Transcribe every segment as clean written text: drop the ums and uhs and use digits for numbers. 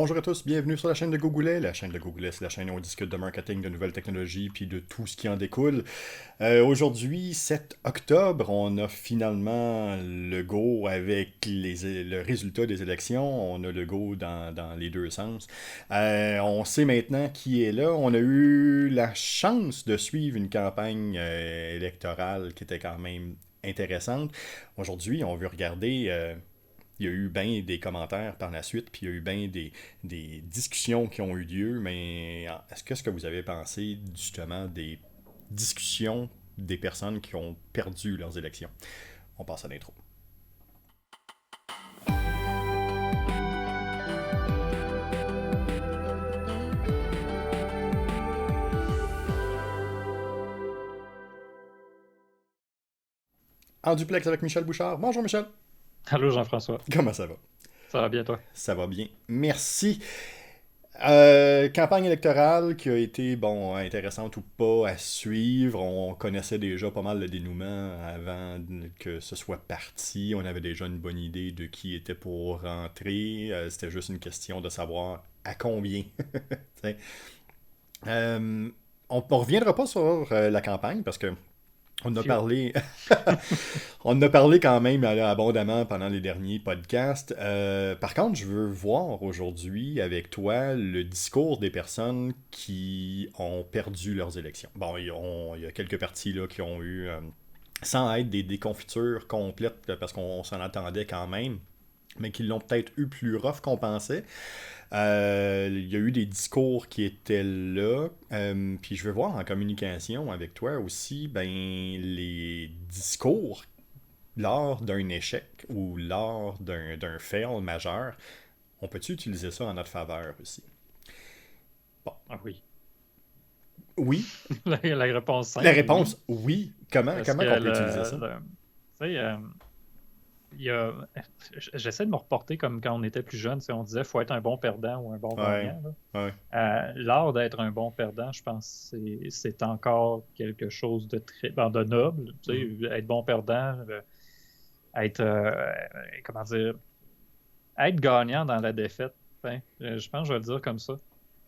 Bonjour à tous, bienvenue sur la chaîne de Gogoulet. La chaîne de Gogoulet, c'est la chaîne où on discute de marketing, de nouvelles technologies, puis de tout ce qui en découle. Aujourd'hui, 7 octobre, on a finalement le go avec le résultat des élections. On a le go dans les deux sens. On sait maintenant qui est là. On a eu la chance de suivre une campagne électorale qui était quand même intéressante. Aujourd'hui, on veut regarder il y a eu bien des commentaires par la suite, puis il y a eu bien des discussions qui ont eu lieu, mais est-ce que ce que vous avez pensé justement des discussions des personnes qui ont perdu leurs élections? On passe à l'intro. En duplex avec Michel Bouchard. Bonjour Michel. Allô Jean-François, Comment ça va? ça va bien toi? Ça va bien. Merci. Campagne électorale qui a été, bon, intéressante ou pas à suivre. On connaissait déjà pas mal le dénouement avant que ce soit parti. On avait déjà une bonne idée de qui était pour rentrer. C'était juste une question de savoir à combien. euh, on ne reviendra pas sur la campagne parce que on a Phew. parlé, on en a parlé quand même abondamment pendant les derniers podcasts. Par contre, je veux voir aujourd'hui avec toi le discours des personnes qui ont perdu leurs élections. Bon, il y a quelques partis là, qui ont eu, sans être des déconfitures complètes, là, parce qu'on s'en attendait quand même, mais qui l'ont peut-être eu plus rough qu'on pensait. Il y a eu des discours qui étaient là. Puis je veux voir en communication avec toi aussi, ben, les discours lors d'un échec ou lors d'un fail majeur, on peut-tu utiliser ça en notre faveur aussi? Bon. Ah oui. Oui. La réponse La simple, oui. réponse, oui. Comment, Parce comment que qu'on peut utiliser ça? tu sais, il y a, j'essaie de me reporter comme quand on était plus jeune, si on disait faut être un bon perdant ou un bon Ouais. gagnant. Ouais. L'art d'être un bon perdant, je pense, c'est encore quelque chose de très, de noble. Mhm. Tu sais, être bon perdant, être, comment dire, être gagnant dans la défaite. Hein, je pense que je vais le dire comme ça.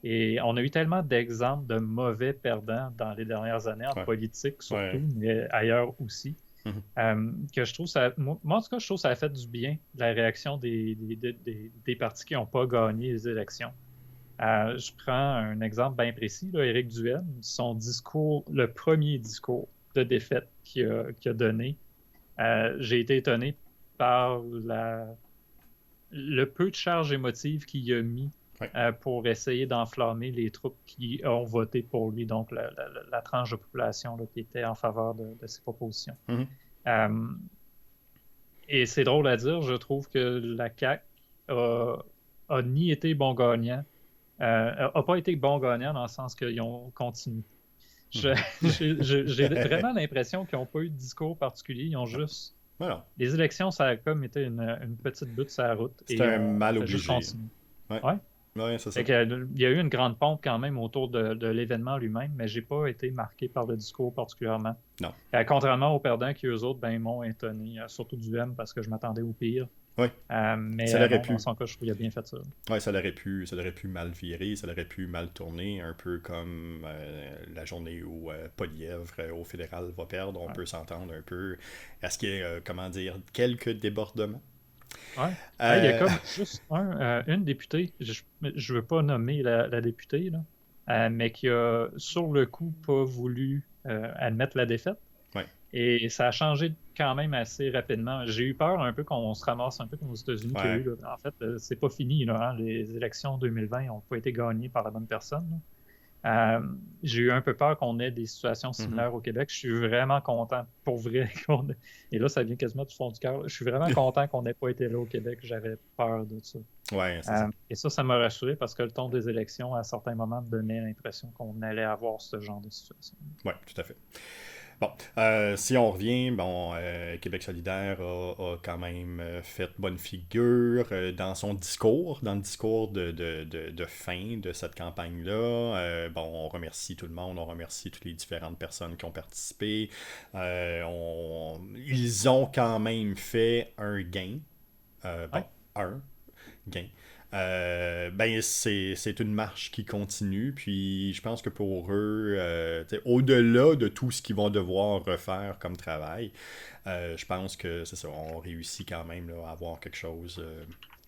Et on a eu tellement d'exemples de mauvais perdants dans les dernières années, en Ouais. politique Ouais. surtout, mais ailleurs aussi, Mhm. que je trouve ça, moi, en tout cas, je trouve que ça a fait du bien, la réaction des partis qui n'ont pas gagné les élections. Je prends un exemple bien précis, là, Éric Duhaime, son discours, le premier discours de défaite qu'il a donné, j'ai été étonné par le peu de charge émotive qu'il a mis Ouais. pour essayer d'enflammer les troupes qui ont voté pour lui, donc la tranche de population là, qui était en faveur de ses propositions. Mhm. Euh, et c'est drôle à dire, je trouve que la CAQ a ni été bon gagnant, a pas été bon gagnant dans le sens qu'ils ont continué. Je- Mhm. j'ai vraiment l'impression qu'ils n'ont pas eu de discours particulier, ils ont Non. juste... Voilà. Les élections, ça a comme été une petite butte sur la route C'était et un on mal fait juste obligé. continuer. Ouais. Ouais. Ouais, c'est ça. Fait que, il y a eu une grande pompe quand même autour de l'événement lui-même, mais j'ai pas été marqué par le discours particulièrement. Non. Contrairement aux perdants qui, eux autres, ben, m'ont étonné, surtout du M parce que je m'attendais au pire. Ouais. Mais Ça l'aurait non, dans pu. son cas, je trouve qu'il a bien fait ça. Ouais, ça aurait pu mal virer, ça aurait pu mal tourner, un peu comme la journée où Poilievre au fédéral va perdre, on Ouais. peut s'entendre un peu. Est-ce qu'il y a, comment dire, quelques débordements? Ouais. Il y a Euh, comme juste une députée, je veux pas nommer la députée, là, mais qui a, sur le coup, pas voulu admettre la défaite. ouais. Et ça a changé quand même assez rapidement. J'ai eu peur un peu qu'on se ramasse un peu comme aux États-Unis qu'il y a Ouais. eu. Là. En fait, c'est pas fini. Là, hein. Les élections 2020 n'ont pas été gagnées par la bonne personne. Là. J'ai eu un peu peur qu'on ait des situations Mhm. similaires au Québec. Je suis vraiment content, pour vrai. Et là, ça vient quasiment du fond du cœur. Je suis vraiment content qu'on n'ait pas été là au Québec. J'avais peur de ça. Ouais, c'est ça. Et ça m'a rassuré parce que le ton des élections, à certains moments, me donnait l'impression qu'on allait avoir ce genre de situation. Ouais, tout à fait. Bon, si on revient, bon, Québec solidaire a quand même fait bonne figure dans son discours, dans le discours de fin de cette campagne-là. Bon, on remercie tout le monde, on remercie toutes les différentes personnes qui ont participé. Ils ont quand même fait un gain. Bon, Ouais. un gain. Ben c'est une marche qui continue, puis je pense que pour eux, au-delà de tout ce qu'ils vont devoir refaire comme travail, je pense que c'est ça, on réussit quand même là, à avoir quelque chose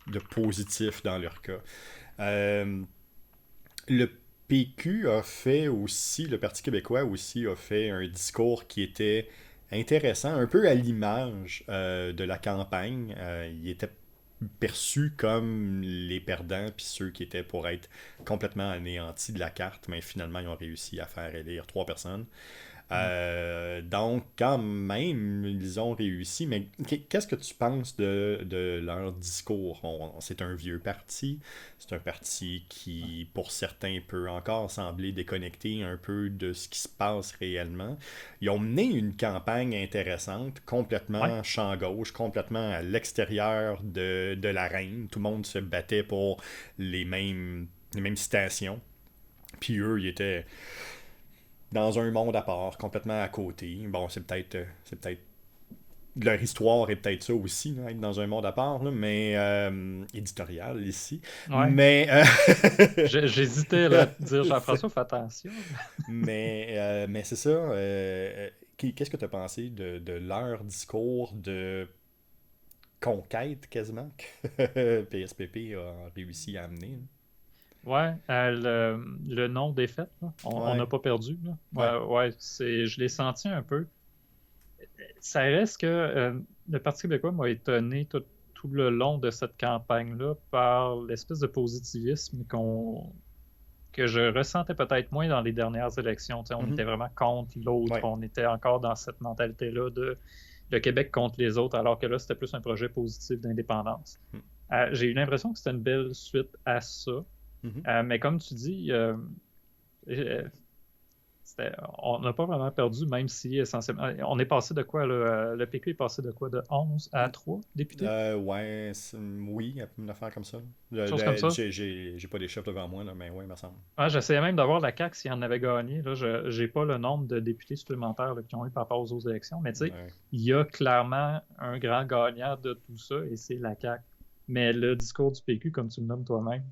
de positif dans leur cas. Euh, le PQ a fait aussi, le Parti québécois aussi a fait un discours qui était intéressant, un peu à l'image de la campagne. Il était perçu comme les perdants, puis ceux qui étaient pour être complètement anéantis de la carte, mais finalement ils ont réussi à faire élire 3 personnes. Donc, quand même, ils ont réussi. Mais qu'est-ce que tu penses de leur discours? C'est un vieux parti. C'est un parti qui, pour certains, peut encore sembler déconnecté un peu de ce qui se passe réellement. Ils ont mené une campagne intéressante, Ouais. complètement champ gauche, complètement à l'extérieur de l'arène. Tout le monde se battait pour les mêmes citations. Puis eux, ils étaient dans un monde à part, complètement à côté. Bon, c'est peut-être leur histoire est peut-être ça aussi, là, être dans un monde à part, là, mais éditorial ici. Ouais. Mais J'hésitais là, à te dire, c'est- Jean-François, fais attention. mais c'est ça. Qu'est-ce que tu as pensé de leur discours de conquête quasiment que PSPP a réussi à amener? Ouais, le nom des fêtes, là, on n'a Ouais, pas perdu. Là. ouais. Ouais, je l'ai senti un peu. Ça reste que le Parti québécois m'a étonné tout le long de cette campagne-là par l'espèce de positivisme que je ressentais peut-être moins dans les dernières élections. Tu sais, on Mhm. était vraiment contre l'autre, Ouais. on était encore dans cette mentalité-là de le Québec contre les autres, alors que là, c'était plus un projet positif d'indépendance. J'ai eu l'impression que c'était une belle suite à ça. Mhm. Mais comme tu dis, euh, on n'a pas vraiment perdu, même si essentiellement. On est passé de quoi, là, le PQ est passé de quoi, de 11 à 3 députés? Ouais, oui, une affaire comme ça. Chose comme ça. J'ai pas des chiffres devant moi, là, mais oui, il me semble. J'essayais même d'avoir la CAQ s'il en avait gagné. Là, je n'ai pas le nombre de députés supplémentaires là, qui ont eu par rapport aux autres élections, mais tu sais, Ouais. il y a clairement un grand gagnant de tout ça et c'est la CAQ. Mais le discours du PQ, comme tu le nommes toi-même,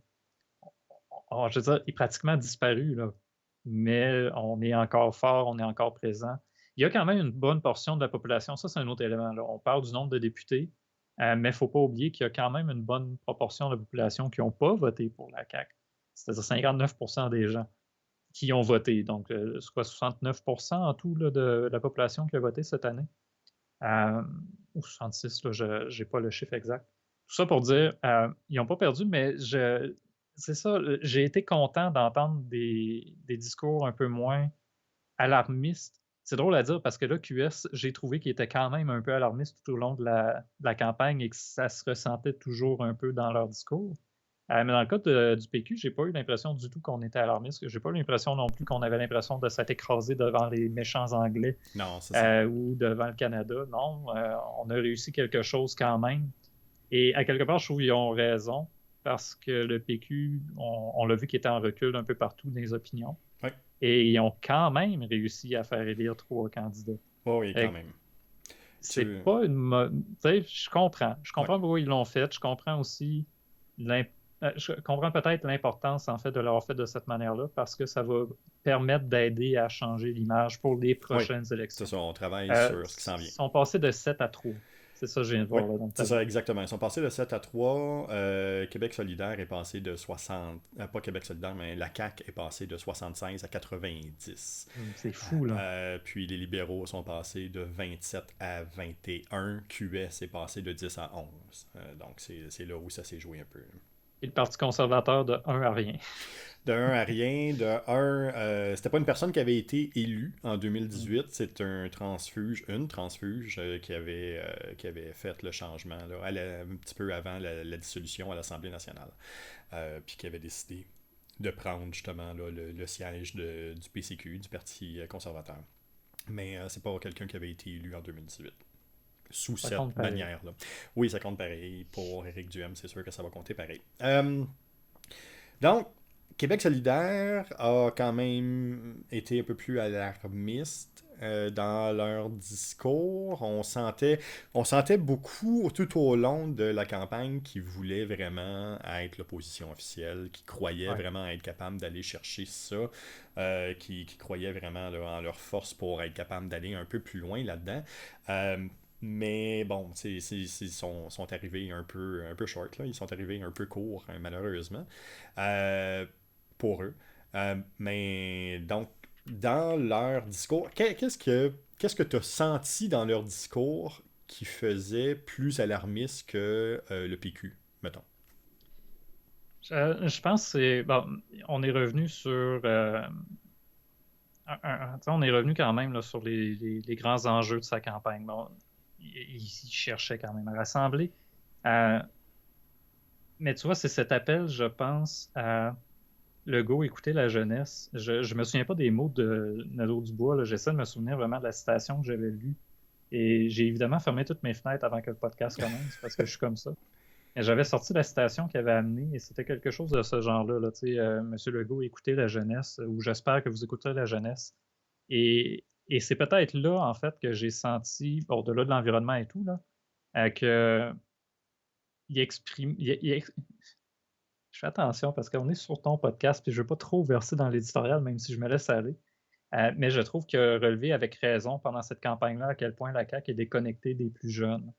je veux dire, il est pratiquement disparu, là. Mais on est encore fort, on est encore présent. Il y a quand même une bonne portion de la population, ça c'est un autre élément, là. On parle du nombre de députés, mais il ne faut pas oublier qu'il y a quand même une bonne proportion de la population qui n'ont pas voté pour la CAQ. C'est-à-dire 59% des gens qui ont voté. Donc, c'est quoi, 69% en tout là, de la population qui a voté cette année. Euh, ou 66, là, je n'ai pas le chiffre exact. Tout ça pour dire, ils n'ont pas perdu, mais c'est ça, j'ai été content d'entendre des discours un peu moins alarmistes. C'est drôle à dire parce que là, QS, j'ai trouvé qu'il était quand même un peu alarmiste tout au long de la campagne et que ça se ressentait toujours un peu dans leur discours. Mais dans le cas du PQ, j'ai pas eu l'impression du tout qu'on était alarmiste. J'ai pas eu l'impression non plus qu'on avait l'impression de s'être écrasé devant les méchants Anglais Non, c'est ça. ou devant le Canada. Non, on a réussi quelque chose quand même. Et à quelque part, je trouve qu'ils ont raison parce que le PQ, on l'a vu qu'il était en recul un peu partout dans les opinions. Ouais. Et ils ont quand même réussi à faire élire 3 candidats. Oh, oui, quand Fait que même. c'est Tu... pas une. Tu sais, je comprends. Je Ouais. comprends pourquoi ils l'ont fait. Je comprends aussi je comprends peut-être l'importance en fait de l'avoir fait de cette manière-là parce que ça va permettre d'aider à changer l'image pour les Oui, prochaines c'est élections. ça, on travaille sur ce qui s'en Ils vient. sont passés de 7 à 3. C'est ça que je viens de Oui, voir là, dans le c'est tableau. ça, exactement. Ils sont passés de 7 à 3. Québec solidaire est passé de 60. Pas Québec solidaire, mais la CAQ est passée de 76 à 90. C'est fou, là. Puis les libéraux sont passés de 27 à 21. QS est passé de 10 à 11. Donc c'est là où ça s'est joué un peu. Et le Parti conservateur de 1 à rien. De un à rien. De un, c'était pas une personne qui avait été élue en Mm. 2018. C'est une transfuge qui avait fait le changement là, un petit peu avant la dissolution à l'Assemblée nationale. Puis qui avait décidé de prendre justement là, le siège du PCQ, du Parti conservateur. Mais c'est pas quelqu'un qui avait été élu en 2018 sous Ça compte cette pareil. manière-là. Oui, ça compte pareil. Pour Éric Duhem, c'est sûr que ça va compter pareil. Donc, Québec solidaire a quand même été un peu plus alarmiste. dans leur discours. On sentait beaucoup tout au long de la campagne qu'ils voulaient vraiment être l'opposition officielle, qui croyaient Ouais. vraiment être capables d'aller chercher ça, qui croyaient vraiment là, en leur force pour être capables d'aller un peu plus loin là-dedans. Mais bon, ils sont arrivés un peu short, là. Ils sont arrivés un peu courts, hein, malheureusement, euh, pour eux. Mais donc, dans leur discours, qu'est-ce que tu as senti dans leur discours qui faisait plus alarmiste que le PQ, mettons? Je pense que c'est. Bon, on est revenu sur. Tu sais, on est revenu quand même là, sur les grands enjeux de sa campagne. Bon, il cherchait quand même à rassembler. Euh, mais tu vois, c'est cet appel, je pense, à Legault, écouter la jeunesse. Je me souviens pas des mots de Nadeau-Dubois, là. J'essaie de me souvenir vraiment de la citation que j'avais lue. Et j'ai évidemment fermé toutes mes fenêtres avant que le podcast commence parce que je suis comme ça. Et j'avais sorti la citation qu'il avait amenée et c'était quelque chose de ce genre-là. Là, tu sais, Monsieur Legault, écoutez la jeunesse, ou j'espère que vous écouterez la jeunesse. Et c'est peut-être là, en fait, que j'ai senti, au-delà de l'environnement et tout, là, que il exprime. Je fais attention parce qu'on est sur ton podcast puis je ne veux pas trop verser dans l'éditorial, même si je me laisse aller. Mais je trouve qu'il a relevé avec raison pendant cette campagne-là à quel point la CAQ est déconnectée des plus jeunes.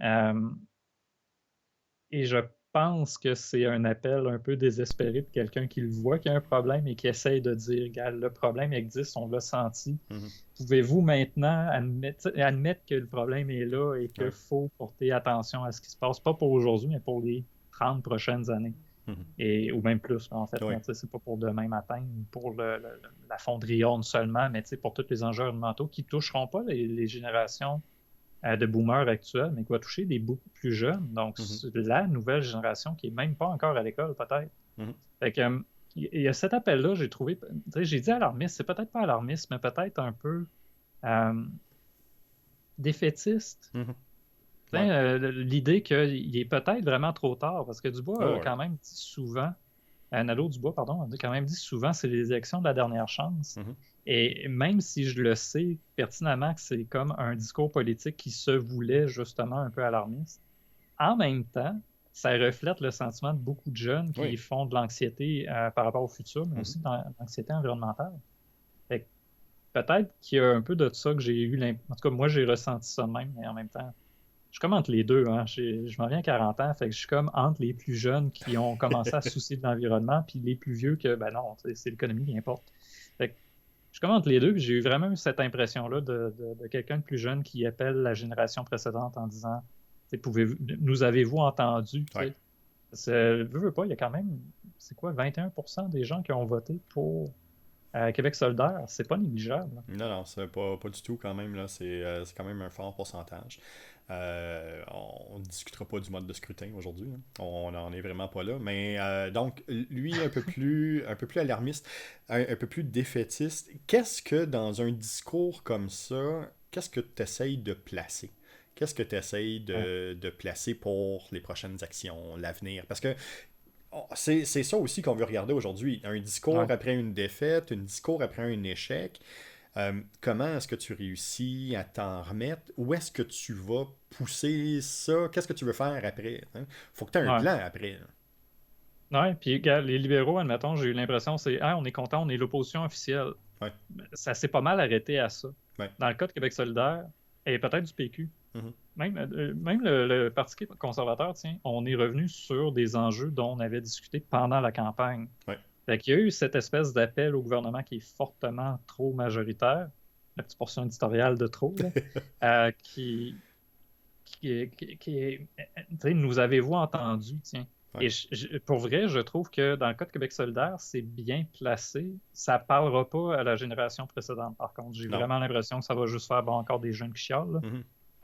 Euh, et je pense que c'est un appel un peu désespéré de quelqu'un qui le voit qu'il y a un problème et qui essaye de dire, regarde, le problème existe, on l'a senti. Mhm. Pouvez-vous maintenant admettre que le problème est là et qu'il Ouais. faut porter attention à ce qui se passe, pas pour aujourd'hui, mais pour les 30 prochaines années? Mhm. Ou même plus, en fait. Oui. C'est pas pour demain matin ou pour la fonderie Horn seulement, mais pour tous les enjeux environnementaux qui ne toucheront pas les générations de boomers actuels, mais qui vont toucher des beaucoup plus jeunes. Donc, Mhm. la nouvelle génération qui n'est même pas encore à l'école, peut-être. Mhm. Fait que, il y a cet appel-là, j'ai trouvé, j'ai dit alarmiste, c'est peut-être pas alarmiste, mais peut-être un peu euh, défaitiste. Mhm. Ouais. L'idée qu'il est peut-être vraiment trop tard, parce que Dubois Oh, a ouais. quand même dit souvent, Nadeau-Dubois, pardon, a quand même dit souvent c'est les élections de la dernière chance. Mhm. Et même si je le sais pertinemment que c'est comme un discours politique qui se voulait justement un peu alarmiste, en même temps, ça reflète le sentiment de beaucoup de jeunes qui Oui. font de l'anxiété par rapport au futur, mais Mhm. aussi de l'anxiété environnementale. Fait que peut-être qu'il y a un peu de ça que j'ai eu En tout cas, moi, j'ai ressenti ça de même, mais en même temps, je suis comme entre les deux. Hein. Je m'en viens à 40 ans, fait que je suis comme entre les plus jeunes qui ont commencé à se soucier de l'environnement, puis les plus vieux que, ben non, c'est l'économie qui importe. Fait que je suis comme entre les deux, puis j'ai eu vraiment eu cette impression-là de quelqu'un de plus jeune qui appelle la génération précédente en disant, nous avez-vous entendu? Ouais. Veux pas, il y a quand même, c'est quoi, 21% des gens qui ont voté pour Québec solidaire. C'est pas négligeable. Non, non, c'est pas du tout quand même, là. C'est quand même un fort pourcentage. On ne discutera pas du mode de scrutin aujourd'hui, hein. On n'en est vraiment pas là. Mais donc, lui, un peu plus alarmiste, un peu plus défaitiste. Qu'est-ce que dans un discours comme ça, qu'est-ce que tu essayes de placer? Qu'est-ce que tu essayes Ouais. de placer pour les prochaines actions, l'avenir? Parce que c'est ça aussi qu'on veut regarder aujourd'hui. Un discours Ouais. après une défaite, un discours après un échec. Comment est-ce que tu réussis à t'en remettre? Où est-ce que tu vas pousser ça? Qu'est-ce que tu veux faire après? Hein? Faut que tu aies un Ouais. plan après, là. Ouais, puis regarde, les libéraux, admettons, j'ai eu l'impression, c'est ah, on est content, on est l'opposition officielle. Ouais, Ça s'est pas mal arrêté à ça. ouais. Dans le cas de Québec solidaire, et peut-être du PQ, Mhm. même le Parti conservateur, tiens, on est revenu sur des enjeux dont on avait discuté pendant la campagne. Ouais. Fait qu'il y a eu cette espèce d'appel au gouvernement qui est fortement trop majoritaire, la petite portion éditoriale de trop, là, qui est, tu sais, nous avez-vous entendu, tiens. Ouais. Et pour vrai, je trouve que dans le cas de Québec solidaire, c'est bien placé. Ça parlera pas à la génération précédente, par contre. J'ai Non. vraiment l'impression que ça va juste faire bon, encore des jeunes qui chialent, là.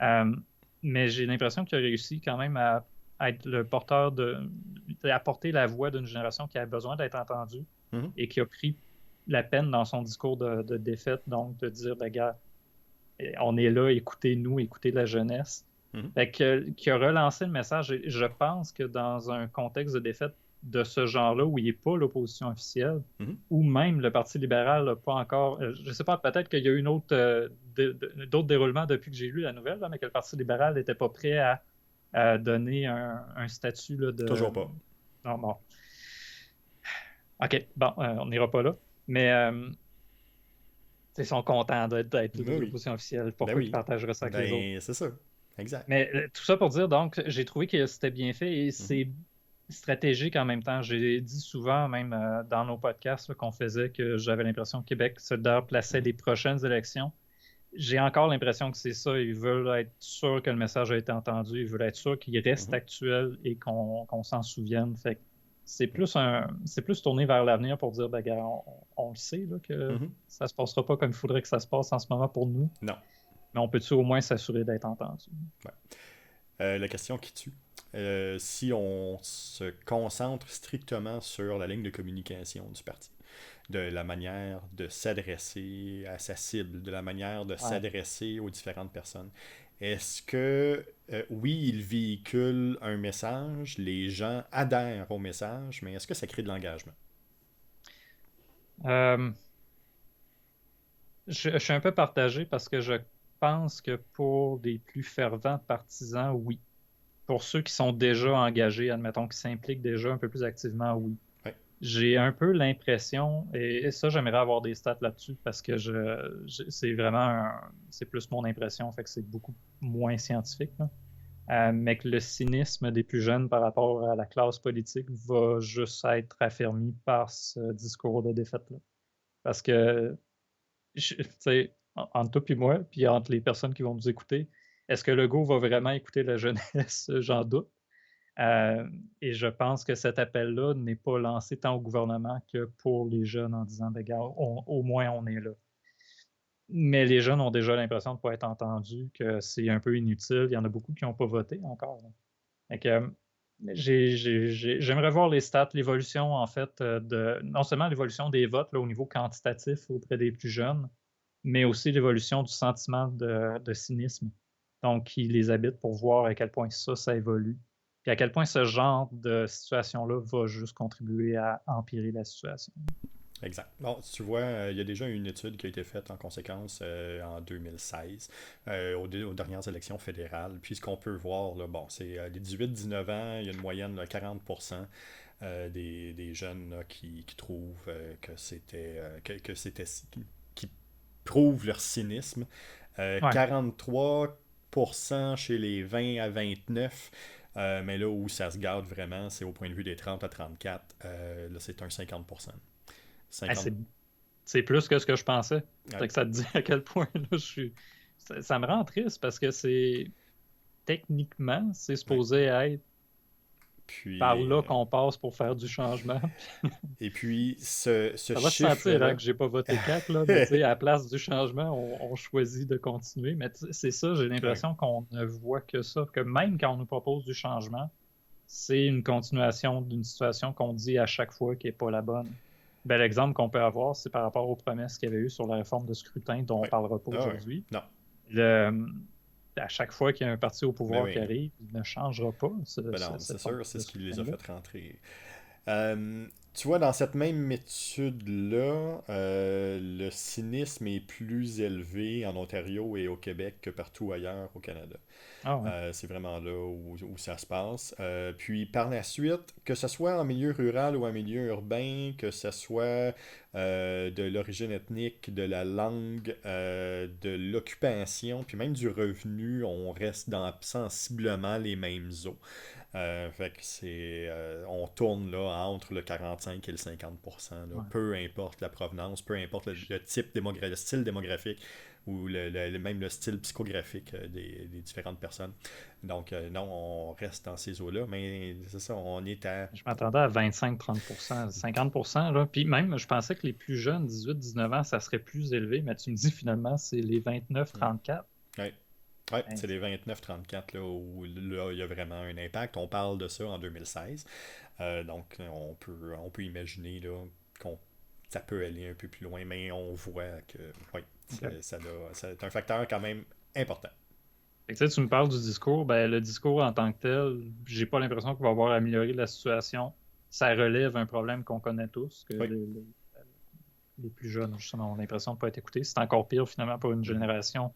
Mhm. Mais j'ai l'impression qu'il a réussi quand même à être le porteur à porter la voix d'une génération qui a besoin d'être entendue Mhm. et qui a pris la peine dans son discours de défaite, donc de dire, ben, gars, on est là, écoutez-nous, écoutez la jeunesse. Mhm. Fait que, qui a relancé le message. Et je pense que dans un contexte de défaite de ce genre-là où il n'est pas l'opposition officielle, Mhm. ou même le Parti libéral n'a pas encore. Je ne sais pas, peut-être qu'il y a eu d'autres déroulements depuis que j'ai lu la nouvelle, là, mais que le Parti libéral n'était pas prêt à donner un statut là, Toujours de. pas. Non, bon. OK, bon, on n'ira pas là. Mais ils sont contents d'être Ben oui. l'opposition officielle. Ben Pourquoi ils oui. partageraient ça avec les autres? Ben, c'est ça. Exact. Mais tout ça pour dire, donc, j'ai trouvé que c'était bien fait et Mhm. c'est stratégique en même temps. J'ai dit souvent, même dans nos podcasts là, qu'on faisait, que j'avais l'impression que Québec solidaire plaçait Mhm. les prochaines élections. J'ai encore l'impression que c'est ça. Ils veulent être sûrs que le message a été entendu. Ils veulent être sûrs qu'il reste Mhm. actuel et qu'on s'en souvienne. Fait que Mhm. c'est plus tourné vers l'avenir pour dire, ben, gars, on le sait là, que Mhm. ça se passera pas comme il faudrait que ça se passe en ce moment pour nous, Non. mais on peut-tu au moins s'assurer d'être entendu? Ouais. La question qui tue. Si on se concentre strictement sur la ligne de communication du parti, de la manière de s'adresser à sa cible, de la manière de Ouais. s'adresser aux différentes personnes, est-ce que, oui, il véhicule un message, les gens adhèrent au message, mais est-ce que ça crée de l'engagement? Euh, je suis un peu partagé parce que je pense que pour des plus fervents partisans, oui. Pour ceux qui sont déjà engagés, admettons, qui s'impliquent déjà un peu plus activement, oui. Ouais. J'ai un peu l'impression, et ça, j'aimerais avoir des stats là-dessus parce que c'est vraiment c'est plus mon impression, fait que c'est beaucoup moins scientifique, là. Mais que le cynisme des plus jeunes par rapport à la classe politique va juste être affermi par ce discours de défaite-là. Parce que tu sais, entre toi et moi, puis entre les personnes qui vont nous écouter, est-ce que Legault va vraiment écouter la jeunesse? J'en doute. Euh, et je pense que cet appel-là n'est pas lancé tant au gouvernement que pour les jeunes en disant, ben, gars, au moins on est là. Mais les jeunes ont déjà l'impression de ne pas être entendus, que c'est un peu inutile. Il y en a beaucoup qui n'ont pas voté encore, là. Fait que, j'aimerais voir les stats, l'évolution en fait non seulement l'évolution des votes là, au niveau quantitatif auprès des plus jeunes, mais aussi l'évolution du sentiment de cynisme. Donc, qui les habite pour voir à quel point ça évolue. Puis à quel point ce genre de situation-là va juste contribuer à empirer la situation. Exact. Bon, tu vois, il y a déjà une étude qui a été faite en conséquence en 2016 aux dernières élections fédérales. Puis ce qu'on peut voir, là, bon, c'est les 18-19 ans, il y a une moyenne de 40% des jeunes là, qui trouvent que c'était qui prouvent leur cynisme. Ouais. 43% chez les 20 à 29. Mais là où ça se garde vraiment, c'est au point de vue des 30 à 34. Là, c'est un 50%. Hey, 50. c'est plus que ce que je pensais. Ouais. Fait que ça te dit à quel point là, ça me rend triste parce que techniquement, c'est Ouais. supposé être par Puis, là qu'on passe pour faire du changement. et puis, ce Ça va se sentir hein, chiffre-là, que j'ai pas voté CAC, là, mais tu sais, à la place du changement, on choisit de continuer. Mais c'est ça, j'ai ouais. l'impression qu'on ne voit que ça, que même quand on nous propose du changement, c'est une continuation d'une situation qu'on dit à chaque fois qui n'est pas la bonne. Bel exemple qu'on peut avoir, c'est par rapport aux promesses qu'il y avait eu sur la réforme de scrutin dont on ne Ouais. parlera pas Ah ouais. aujourd'hui. Non. Le- à chaque fois qu'il y a un parti au Ben pouvoir qui oui. arrive, il ne changera pas Ben non, c'est cette sûr, promesse c'est de ce qui les a scrutin-là. fait rentrer. Tu vois, dans cette même étude-là, le cynisme est plus élevé en Ontario et au Québec que partout ailleurs au Canada. Ah ouais. C'est vraiment là où ça se passe. Puis par la suite, que ce soit en milieu rural ou en milieu urbain, que ce soit de l'origine ethnique, de la langue, de l'occupation, puis même du revenu, on reste dans sensiblement les mêmes eaux. Fait que on tourne là entre le 45 et le 50%, là, Ouais. peu importe la provenance, peu importe le type démographique, le style démographique ou même le style psychographique des différentes personnes. Donc, non, on reste dans ces eaux-là, mais c'est ça, on est à. Je m'attendais à 25-30%, 50%, là. Puis même, je pensais que les plus jeunes, 18-19 ans, ça serait plus élevé, mais tu me dis finalement, c'est les 29-34. Ouais. Ouais, Hein, c'est les 29-34 là, où là, il y a vraiment un impact. On parle de ça en 2016. Donc, on peut imaginer là, qu'on ça peut aller un peu plus loin, mais on voit que oui, ok. c'est un facteur quand même important. Fait que, tu sais, tu me parles du discours, ben, le discours en tant que tel, j'ai pas l'impression qu'il va avoir amélioré la situation. ça relève un problème qu'on connaît tous, que Oui. les plus jeunes, justement, ont l'impression de ne pas être écoutés. C'est encore pire, finalement, pour une Mhm. génération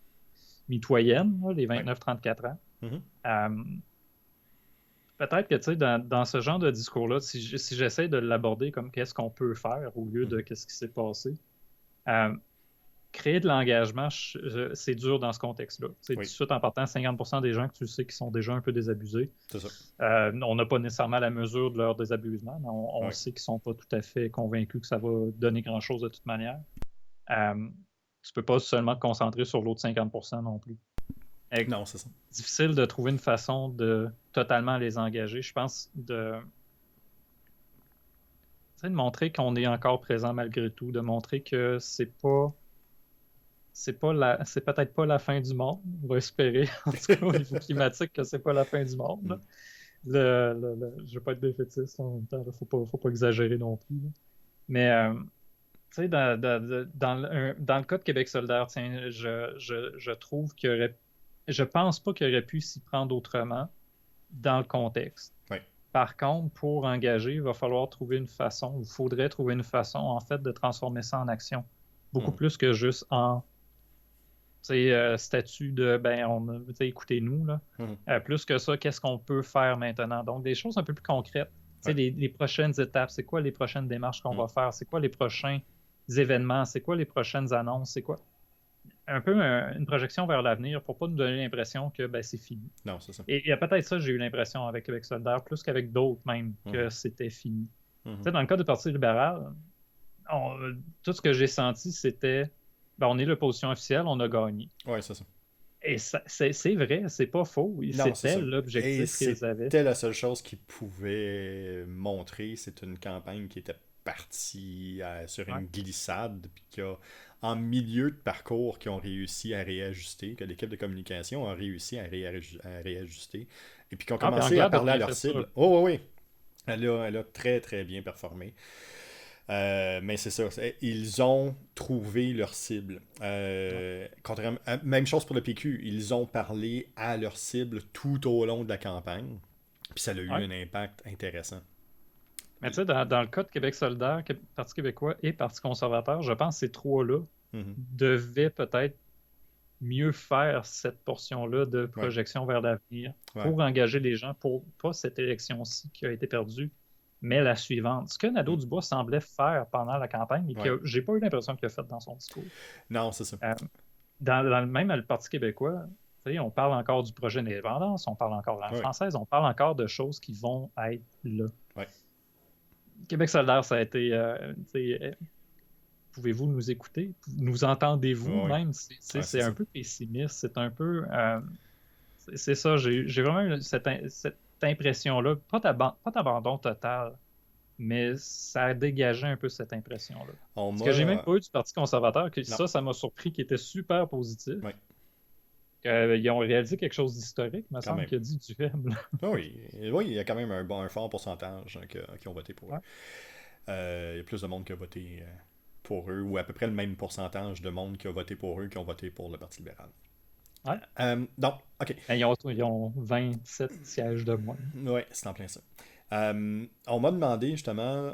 mitoyenne, là, les Oui. 29-34 ans. Mhm. Euh, Peut-être que, tu sais, dans ce genre de discours-là, si j'essaie de l'aborder comme qu'est-ce qu'on peut faire au lieu de Mhm. qu'est-ce qui s'est passé, euh, créer de l'engagement, c'est dur dans ce contexte-là. C'est tout de Oui, suite en partant, 50% des gens que tu sais qui sont déjà un peu désabusés. c'est ça. On n'a pas nécessairement la mesure de leur désabusement, mais on Oui. sait qu'ils ne sont pas tout à fait convaincus que ça va donner grand-chose de toute manière. Euh, Tu peux pas seulement te concentrer sur l'autre 50% non plus. Non, c'est ça. Difficile de trouver une façon de totalement les engager. Je pense de montrer qu'on est encore présent malgré tout, de montrer que c'est peut-être pas la fin du monde. On va espérer, en tout cas au niveau climatique, que c'est pas la fin du monde, là. Mhm. Je veux pas être défaitiste en même temps, il faut pas exagérer non plus, là. Mais tu sais, dans le cas de Québec solidaire, tiens, je trouve je pense pas qu'il aurait pu s'y prendre autrement dans le contexte. Oui. Par contre, pour engager, il va falloir trouver une façon, il faudrait trouver une façon, en fait, de transformer ça en action. Beaucoup Mhm. plus que juste en, tu sais, statut de, ben, tu sais, écoutez-nous, là. Mhm. Plus que ça, qu'est-ce qu'on peut faire maintenant? Donc, des choses un peu plus concrètes. Tu sais, Ouais. les prochaines étapes, c'est quoi les prochaines démarches qu'on Mhm. va faire? C'est quoi les prochains événements? C'est quoi les prochaines annonces? C'est quoi? Un peu une projection vers l'avenir pour pas nous donner l'impression que ben, c'est fini. Non, c'est ça. Et il y a peut-être ça, j'ai eu l'impression avec Québec solidaire, plus qu'avec d'autres même, Mhm. que c'était fini. Tu Mhm. sais, dans le cas du Parti libéral, tout ce que j'ai senti, c'était ben, on est l'opposition officielle, on a gagné. Ouais, c'est ça. Et c'est vrai, c'est pas faux. Non, c'est C'était ça. Et l'objectif qu'ils avaient. c'était la seule chose qu'ils pouvaient montrer. C'est une campagne qui était partie sur Ouais. une glissade, puis en milieu de parcours, qui ont réussi à réajuster, que l'équipe de communication a réussi à réajuster, et puis qui ont Ah, puis commencé à Anglade a parler à bien leur fait ça. cible. Oh, oui, oui. Elle a très, très bien performé. Mais c'est ça, ils ont trouvé leur cible. Ouais. Même chose pour le PQ, ils ont parlé à leur cible tout au long de la campagne, puis ça a eu Ouais. un impact intéressant. Mais tu sais, dans le cas de Québec solidaire, Parti québécois et Parti conservateur, je pense que ces trois-là Mhm. devaient peut-être mieux faire cette portion-là de Ouais, projection vers l'avenir ouais. pour engager les gens pour pas cette élection-ci qui a été perdue, mais la suivante. Ce que Mm. Nadeau-Dubois semblait faire pendant la campagne et Ouais. que j'ai pas eu l'impression qu'il a fait dans son discours. Non, c'est ça. Euh, même le Parti québécois, tu sais, on parle encore du projet d'indépendance, on parle encore de la langue Ouais, française, on parle encore de choses qui vont être là. ouais. Québec solidaire, ça a été, tu sais, pouvez-vous nous écouter? Nous entendez-vous Ouais, même? ouais, c'est C'est un ça. peu pessimiste, c'est un peu... c'est ça, j'ai vraiment eu cette impression-là, pas d'abandon total, mais ça a dégagé un peu cette impression-là. On Ce que j'ai même m'a. pas eu du Parti conservateur, que Non, ça m'a surpris, qui était super positif. ouais, Ils ont réalisé quelque chose d'historique, me quand semble, même. qu'il a dit du faible. Ah oui, oui, il y a quand même un fort pourcentage qui ont voté pour eux. Ouais. Il y a plus de monde qui a voté pour eux, ou à peu près le même pourcentage de monde qui a voté pour eux qui ont voté pour le Parti libéral. Ouais. Donc, ok. Mais ils ont 27 sièges de moins. Ouais, c'est en plein ça. On m'a demandé justement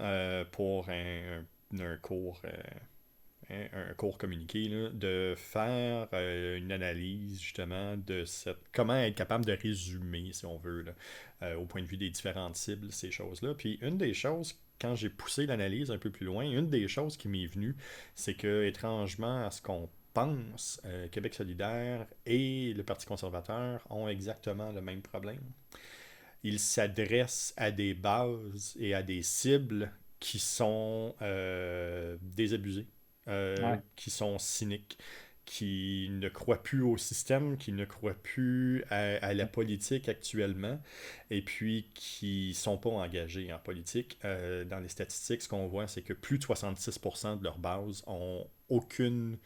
pour un cours, un cours communiqué, là, de faire une analyse justement de comment être capable de résumer, si on veut, là, au point de vue des différentes cibles, ces choses-là. Puis une des choses, quand j'ai poussé l'analyse un peu plus loin, une des choses qui m'est venue, c'est que, étrangement à ce qu'on pense, Québec solidaire et le Parti conservateur ont exactement le même problème. Ils s'adressent à des bases et à des cibles qui sont désabusées, Ouais. qui sont cyniques, qui ne croient plus au système, qui ne croient plus à la politique actuellement, et puis qui sont pas engagés en politique. Dans les statistiques, ce qu'on voit, c'est que plus de 66% de leur base ont aucun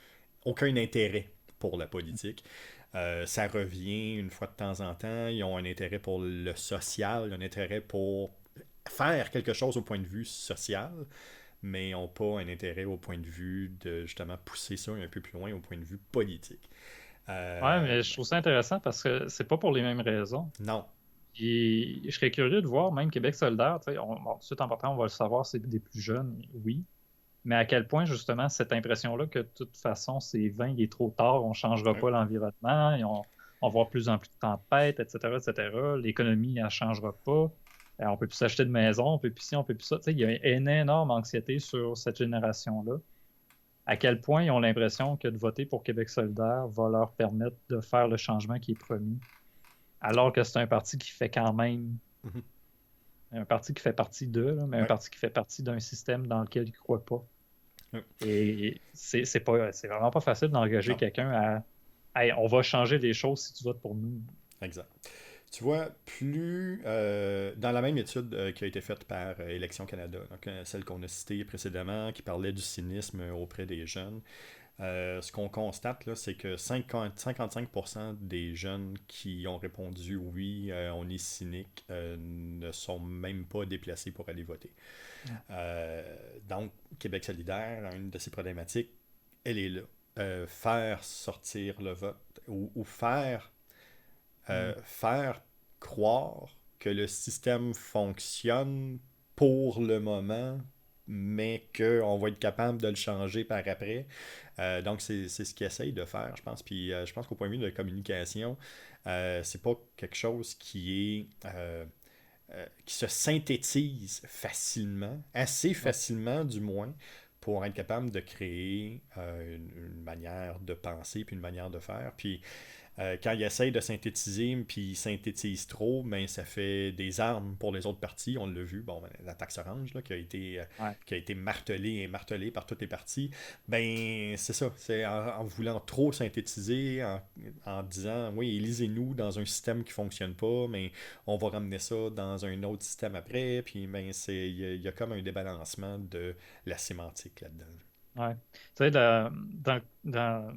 intérêt pour la politique. Ça revient une fois de temps en temps. Ils ont un intérêt pour le social, un intérêt pour faire quelque chose au point de vue social, mais n'ont pas un intérêt au point de vue de justement pousser ça un peu plus loin au point de vue politique. Ouais, Euh, mais je trouve ça intéressant parce que c'est pas pour les mêmes raisons. non. Puis, je serais curieux de voir, même Québec solidaire, tu sais, bon, tout de suite en partant, on va le savoir, c'est des plus jeunes, oui. Mais à quel point, justement, cette impression-là que de toute façon, c'est vain, il est trop tard, on ne changera Ouais, pas l'environnement, on va avoir plus en plus de tempêtes, etc., etc. L'économie, elle ne changera pas. On ne peut plus s'acheter de maison, on peut plus ci, on peut plus ça. Tu sais, il y a une énorme anxiété sur cette génération-là. À quel point ils ont l'impression que de voter pour Québec solidaire va leur permettre de faire le changement qui est promis, alors que c'est un parti qui fait quand même, mhm, un parti qui fait partie d'eux, là, mais un ouais, parti qui fait partie d'un système dans lequel ils ne croient pas. ouais. Et c'est vraiment pas facile d'engager Non, quelqu'un à hey, on va changer les choses si tu votes pour nous. exact. Tu vois, plus dans la même étude qui a été faite par Élections Canada, donc, celle qu'on a citée précédemment, qui parlait du cynisme auprès des jeunes, ce qu'on constate, là, c'est que 55% des jeunes qui ont répondu oui, on est cynique, ne sont même pas déplacés pour aller voter. Ouais. Donc, Québec solidaire, une de ses problématiques, elle est là. Faire sortir le vote ou Mm. faire croire que le système fonctionne pour le moment, mais qu'on va être capable de le changer par après. Donc, c'est ce qu'ils essayent de faire, je pense. Puis, je pense qu'au point de vue de la communication, c'est pas quelque chose qui se synthétise facilement, assez Ouais. facilement du moins, pour être capable de créer une manière de penser puis une manière de faire. Puis quand il essaye de synthétiser, puis il synthétise trop, ben, ça fait des armes pour les autres parties. On l'a vu, bon, ben, la taxe orange là, Ouais. qui a été martelée et martelée par toutes les parties. Ben, c'est ça. C'est en voulant trop synthétiser, en disant, oui, lisez-nous dans un système qui fonctionne pas, mais on va ramener ça dans un autre système après. Puis, ben, il y a comme un débalancement de la sémantique là-dedans. Ouais. Tu sais,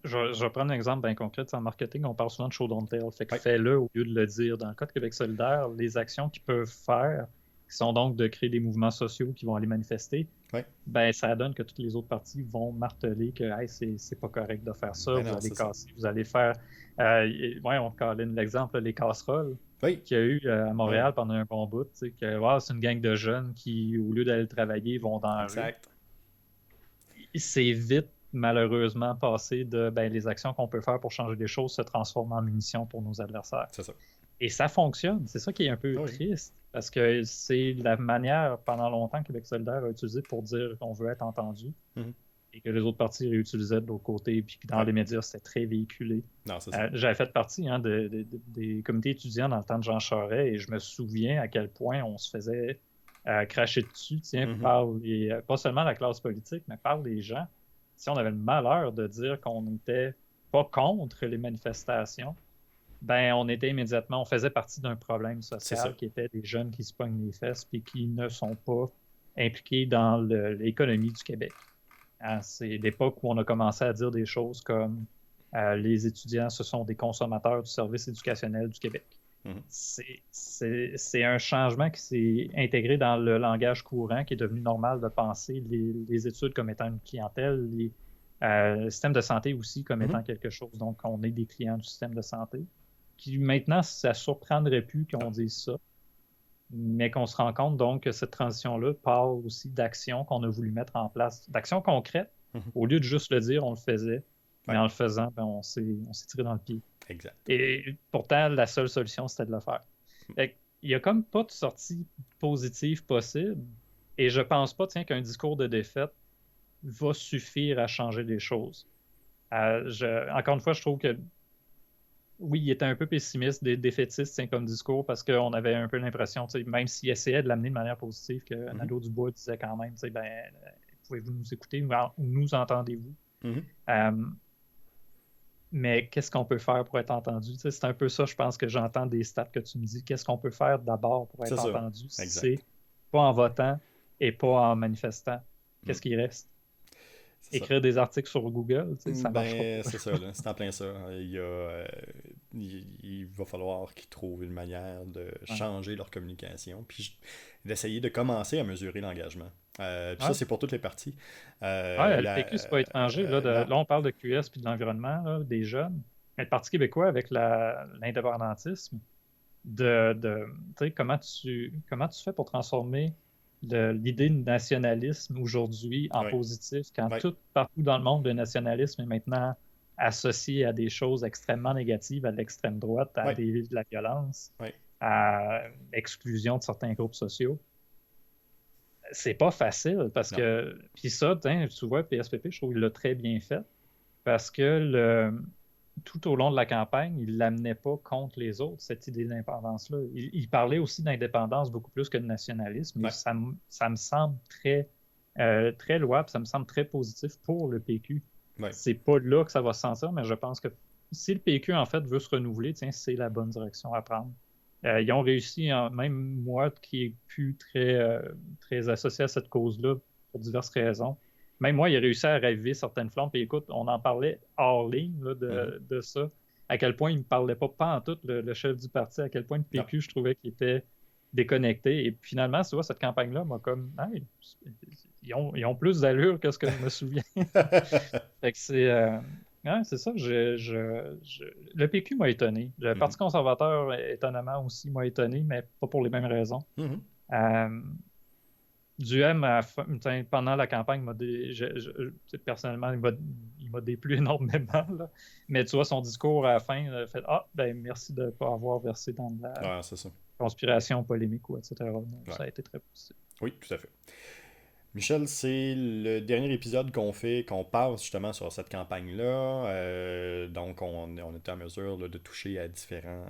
je vais prendre un exemple bien concret. Tu sais, en marketing, on parle souvent de show don't tell. Fait que Oui, fais-le au lieu de le dire. Dans le cas de Québec solidaire, les actions qu'ils peuvent faire, qui sont donc de créer des mouvements sociaux qui vont aller manifester, oui. ben ça donne que toutes les autres parties vont marteler que hey, c'est pas correct de faire ça, Ben vous non, allez c'est ça. casser, vous allez faire. Ouais, on colline l'exemple, là, les casseroles Oui, qu'il y a eu à oui, Montréal pendant un bon bout, tu sais, que wow, c'est une gang de jeunes qui, au lieu d'aller travailler, vont dans la rue. exact. C'est vite, malheureusement, passé de ben, les actions qu'on peut faire pour changer les choses se transforment en munitions pour nos adversaires. C'est ça. Et ça fonctionne. C'est ça qui est un peu Ah oui. triste, parce que c'est la manière, pendant longtemps, que Québec solidaire a utilisé pour dire qu'on veut être entendu Mhm. et que les autres partis réutilisaient de l'autre côté, puis que dans Ouais. les médias, c'était très véhiculé. Non, c'est ça. J'avais fait partie hein, des comités étudiants dans le temps de Jean Charest et je me souviens à quel point on se faisait cracher dessus tiens, Mhm. par pas seulement la classe politique, mais par les gens. Si on avait le malheur de dire qu'on n'était pas contre les manifestations, ben on était immédiatement, on faisait partie d'un problème C'est ça. social qui était des jeunes qui se pognent les fesses et qui ne sont pas impliqués dans l'économie du Québec. Hein, c'est l'époque où on a commencé à dire des choses comme les étudiants, ce sont des consommateurs du service éducationnel du Québec. Mhm. C'est un changement qui s'est intégré dans le langage courant, qui est devenu normal de penser les études comme étant une clientèle, le système de santé aussi comme Mhm. étant quelque chose. Donc, on est des clients du système de santé. Qui maintenant, ça ne surprendrait plus Non. qu'on dise ça, mais qu'on se rend compte donc que cette transition-là part aussi d'actions qu'on a voulu mettre en place, d'actions concrètes. Mhm. Au lieu de juste le dire, on le faisait, mais Ouais. en le faisant, ben, on s'est tiré dans le pied. Exact. Et pourtant, la seule solution, c'était de le faire. Il n'y a comme pas de sortie positive possible, et je pense pas, tiens, qu'un discours de défaite va suffire à changer les choses. Encore une fois, je trouve que oui, il était un peu pessimiste, défaitiste tiens, comme discours, parce qu'on avait un peu l'impression, même s'il essayait de l'amener de manière positive, que Mhm. Nadeau Dubois disait quand même, ben, pouvez-vous nous écouter ou nous entendez-vous? Mhm. Euh, mais qu'est-ce qu'on peut faire pour être entendu? C'est un peu ça, je pense, que j'entends des stats que tu me dis. Qu'est-ce qu'on peut faire d'abord pour C'est être ça. entendu? Exact. C'est pas en votant et pas en manifestant. Mm. Qu'est-ce qui reste? C'est ça. Écrire des articles sur Google, ça marchera Ben, pas. c'est ça, là. C'est en plein ça. Il va falloir qu'ils trouvent une manière de Ouais. changer leur communication, puis d'essayer de commencer à mesurer l'engagement. Puis ça, Ouais. c'est pour toutes les parties. Ouais, Euh, le la, PQ, c'est pas étranger. Là, la- là, on parle de QS puis de l'environnement, là, des jeunes. Mais le Parti québécois, avec l'indépendantisme, tu sais, comment tu fais pour transformer l'idée de nationalisme aujourd'hui en Ouais. positif quand Ouais. tout partout dans le monde, le nationalisme est maintenant associé à des choses extrêmement négatives, à l'extrême droite, à Ouais. de la violence, Ouais. à l'exclusion de certains groupes sociaux. C'est pas facile parce Non. que, puis ça, tu vois, PSPP, je trouve qu'il l'a très bien fait parce que tout au long de la campagne, il ne l'amenait pas contre les autres, cette idée d'indépendance-là. Il parlait aussi d'indépendance beaucoup plus que de nationalisme, et Ouais. ça me semble très louable, ça me semble très positif pour le PQ. Ouais. C'est pas là que ça va se sentir, mais je pense que si le PQ, en fait, veut se renouveler, tiens, c'est la bonne direction à prendre. Ils ont réussi, même moi qui est plus très associé à cette cause-là pour diverses raisons, même moi, il a réussi à raviver certaines flammes. Puis écoute, on en parlait hors ligne là, Mhm. de ça. À quel point il ne me parlait pas en tout, le chef du parti, à quel point le Non. PQ, je trouvais qu'il était déconnecté. Et finalement, tu vois, cette campagne-là m'a comme. Hey, ils ont plus d'allure que ce que je me souviens. Fait que c'est ça. Le PQ m'a étonné. Le Mhm. Parti conservateur, étonnamment aussi, m'a étonné, mais pas pour les mêmes raisons. Mhm. Euh, Duhem, pendant la campagne, personnellement, il m'a déplu énormément. Là. Mais tu vois, son discours à la fin, fait Ah, ben merci de ne pas avoir versé dans de la Ouais, c'est ça. conspiration polémique ou etc. Ouais. Ça a été très positif. Oui, tout à fait. Michel, c'est le dernier épisode qu'on fait, qu'on passe justement sur cette campagne-là. Donc, on était en mesure là, de toucher à différents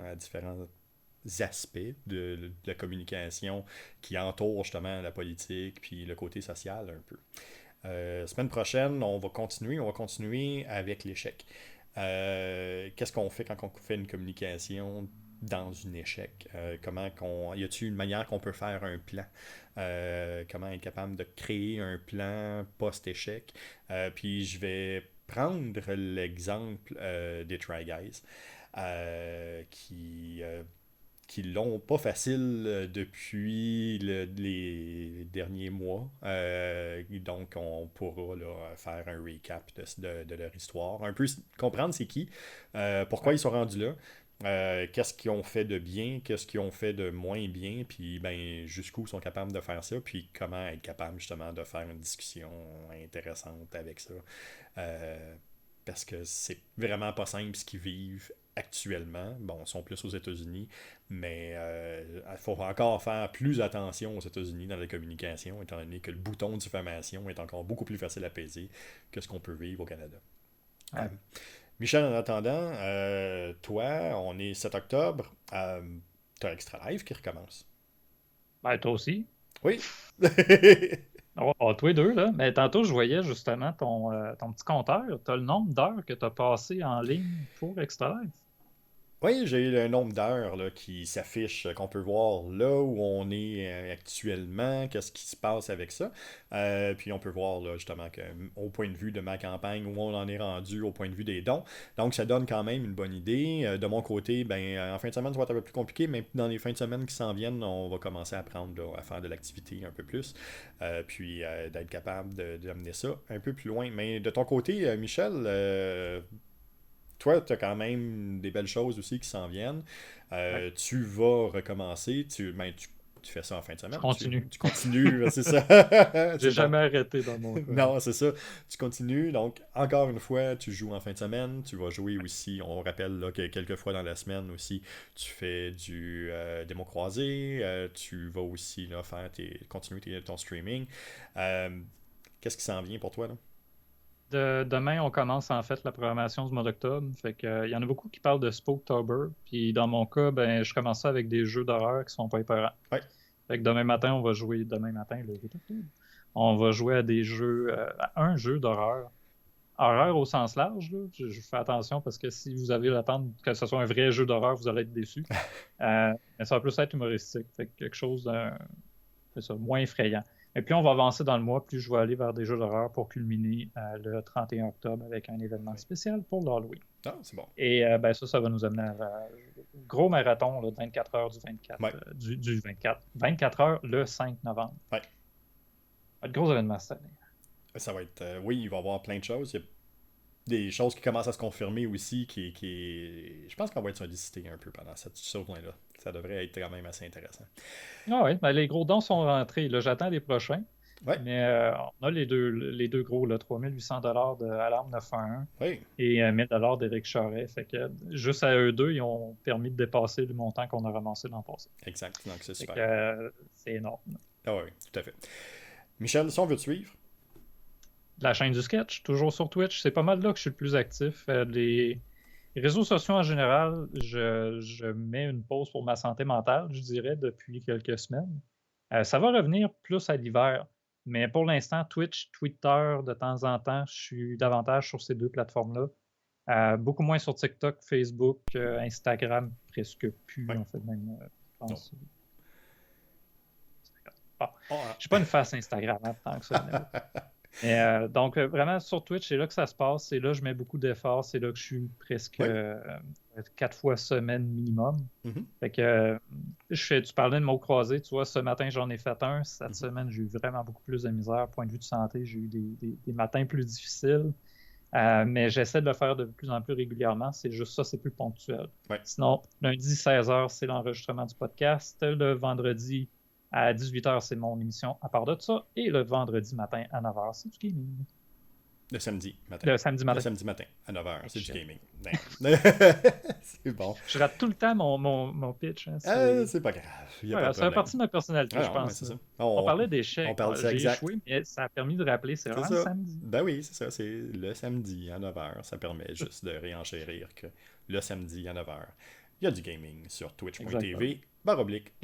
aspects de la communication qui entourent justement la politique puis le côté social un peu. Semaine prochaine, on va continuer avec l'échec. Qu'est-ce qu'on fait quand on fait une communication dans un échec? Y a-t-il une manière qu'on peut faire un plan? Comment être capable de créer un plan post-échec? Puis je vais prendre l'exemple des Try Guys qui l'ont pas facile depuis les derniers mois. Donc, on pourra là, faire un recap de leur histoire. Un peu comprendre c'est qui, pourquoi Ouais. ils sont rendus là, qu'est-ce qu'ils ont fait de bien, qu'est-ce qu'ils ont fait de moins bien, puis ben, jusqu'où ils sont capables de faire ça, puis comment être capable justement de faire une discussion intéressante avec ça. Euh, Parce que c'est vraiment pas simple ce qu'ils vivent actuellement. Bon, ils sont plus aux États-Unis, mais il faut encore faire plus attention aux États-Unis dans la communication, étant donné que le bouton de diffamation est encore beaucoup plus facile à peser que ce qu'on peut vivre au Canada. Euh, Ouais. Michel, en attendant, toi, on est 7 octobre, t'as Extra Live qui recommence. Ben, toi aussi. Oui. Toi les deux, là. Mais tantôt, je voyais justement ton petit compteur. Tu as le nombre d'heures que tu as passé en ligne pour Extra Life. Oui, j'ai eu le nombre d'heures là, qui s'affiche, qu'on peut voir là où on est actuellement, qu'est-ce qui se passe avec ça. Puis on peut voir là, justement que, au point de vue de ma campagne, où on en est rendu au point de vue des dons. Donc ça donne quand même une bonne idée. De mon côté, ben, en fin de semaine, ça va être un peu plus compliqué, mais dans les fins de semaine qui s'en viennent, on va commencer à apprendre là, à faire de l'activité un peu plus. Puis d'être capable d'amener ça un peu plus loin. Mais de ton côté, Michel, toi, tu as quand même des belles choses aussi qui s'en viennent. Ouais. Tu vas recommencer. Tu fais ça en fin de Je semaine. Tu, continue. tu continues, c'est ça. J'ai C'est bon. jamais arrêté dans mon cas. Non, c'est ça. Tu continues. Donc, encore une fois, tu joues en fin de semaine. Tu vas jouer aussi. On rappelle là, que quelques fois dans la semaine aussi, tu fais du démo croisé. Tu vas aussi là, continuer ton streaming. Euh, Qu'est-ce qui s'en vient pour toi, là? Demain, on commence en fait la programmation du mois d'octobre. Fait que, il y en a beaucoup qui parlent de Spooktober. Puis dans mon cas, ben, je commence ça avec des jeux d'horreur qui sont pas épeurants. Ouais. Fait que demain matin, on va jouer. Demain matin, le 8 octobre. On va jouer à des jeux, à un jeu d'horreur. Horreur au sens large, là. Je fais attention parce que si vous avez l'attente que ce soit un vrai jeu d'horreur, vous allez être déçu. Mais ça va plus être humoristique. Fait que quelque chose c'est ça, moins effrayant. Et plus on va avancer dans le mois, plus je vais aller vers des jeux d'horreur pour culminer le 31 octobre avec un événement Ouais. spécial pour l'Halloween. Ah, c'est bon. Et ben ça va nous amener à un gros marathon là, de 24 heures du 24, Ouais. du 24. 24 heures le 5 novembre. Ouais. Un gros événement cette année. Ça va être. Oui, il va y avoir plein de choses. Il des choses qui commencent à se confirmer aussi, je pense qu'on va être sollicité un peu pendant cette journée-là. Ça devrait être quand même assez intéressant. Ah oui, ben, les gros dons sont rentrés. Là, j'attends les prochains. Ouais, Mais on a les deux gros, là, 3800 $ de Alarme 911 oui, et 1000 $ d'Éric Charret. Fait que juste à eux deux, ils ont permis de dépasser le montant qu'on a ramassé l'an passé. exact. Donc c'est Fait super. que c'est énorme. Ah oui, tout à fait. Michel, si on veut te suivre, La chaîne du sketch, toujours sur Twitch, c'est pas mal là que je suis le plus actif. Les réseaux sociaux en général, je mets une pause pour ma santé mentale, je dirais, depuis quelques semaines. Ça va revenir plus à l'hiver, mais pour l'instant, Twitch, Twitter, de temps en temps, je suis davantage sur ces deux plateformes-là. Beaucoup moins sur TikTok, Facebook, Instagram, presque plus, oui. en fait, même, je Non. pense. Ah, Ah, je suis pas une face Instagram hein, tant que ça. Mais, donc, vraiment, sur Twitch, c'est là que ça se passe. C'est là que je mets beaucoup d'efforts. C'est là que je suis presque oui. 4 fois semaine minimum. Mhm, Fait que tu parlais de mots croisés, tu vois, ce matin j'en ai fait un. Cette mhm. semaine, j'ai eu vraiment beaucoup plus de misère. Point de vue de santé, j'ai eu des matins plus difficiles. Mais j'essaie de le faire de plus en plus régulièrement. C'est juste ça, c'est plus ponctuel. Ouais. Sinon, lundi 16h, c'est l'enregistrement du podcast. Le vendredi à 18h, c'est mon émission à part de ça. Et le vendredi matin à 9h, c'est du gaming. Le samedi matin. Le samedi Le matin. samedi matin, à 9h, Hey, c'est du shit. gaming. C'est bon. Je rate tout le temps mon pitch. Hein. C'est pas grave, il n'y a pas Voilà, de ça fait problème. partie de ma personnalité, Ah je non, mais pense. c'est ça. On parlait On d'échecs. parle de ça, J'ai exact. échoué, mais ça a permis de rappeler, c'est C'est vraiment le ça. samedi. Ben oui, c'est ça. C'est le samedi à 9h. Ça permet juste de réenchérir que le samedi à 9h, il y a du gaming sur Exactement. twitch.tv/,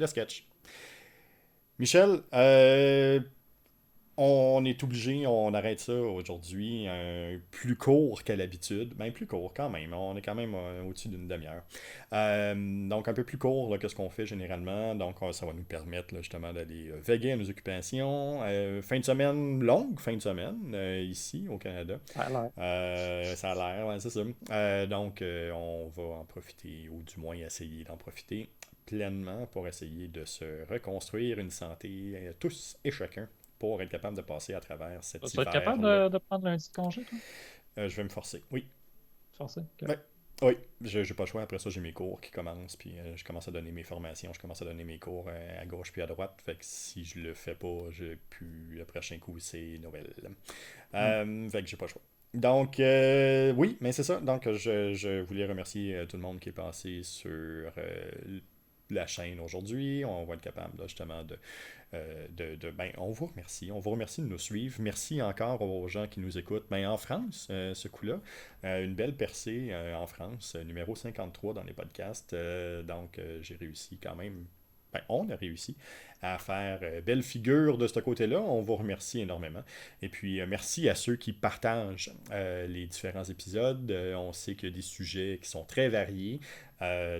le sketch. Michel, on est obligé, on arrête ça aujourd'hui, plus court qu'à l'habitude. Ben plus court quand même, on est quand même au-dessus d'une demi-heure. Donc un peu plus court là, que ce qu'on fait généralement. Donc ça va nous permettre là, justement d'aller veiller à nos occupations. Fin de semaine, longue fin de semaine, ici au Canada. Ça a l'air. Ça a l'air, ouais, c'est ça. Donc on va en profiter, ou du moins essayer d'en profiter pleinement pour essayer de se reconstruire une santé, tous et chacun, pour être capable de passer à travers cet Tu vas être capable hiver-là. de prendre lundi de congé, toi? Je vais me forcer. Oui. Forcé? Ok. Ouais. Oui, j'ai pas le choix. Après ça, j'ai mes cours qui commencent, puis je commence à donner mes formations, je commence à donner mes cours à gauche puis à droite. Fait que si je le fais pas, le prochain coup, c'est Noël. Hmm. Fait que j'ai pas le choix. Donc, oui, mais c'est ça. Donc, je voulais remercier tout le monde qui est passé sur la chaîne aujourd'hui. On va être capable, là, justement, ben, on vous remercie. On vous remercie de nous suivre. Merci encore aux gens qui nous écoutent. Ben, en France, ce coup-là, une belle percée en France, numéro 53 dans les podcasts. Donc, j'ai réussi quand même. Ben, on a réussi à faire belle figure de ce côté-là. On vous remercie énormément. Et puis, merci à ceux qui partagent les différents épisodes. On sait qu'il y a des sujets qui sont très variés.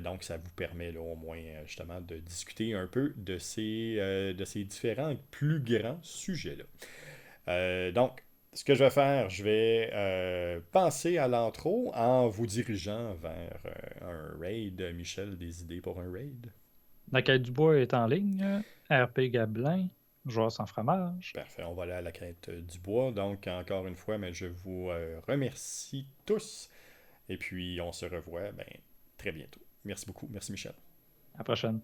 Donc, ça vous permet là, au moins justement de discuter un peu de ces différents plus grands sujets-là. Donc, ce que je vais faire, je vais penser à l'intro en vous dirigeant vers un raid. Michel, des idées pour un raid? La quête du bois est en ligne. RP Gabelin, joueur sans fromage. Parfait, on va aller à la quête du bois. Donc, encore une fois, mais je vous remercie tous. Et puis, on se revoit très bientôt. Merci beaucoup. Merci, Michel. À la prochaine.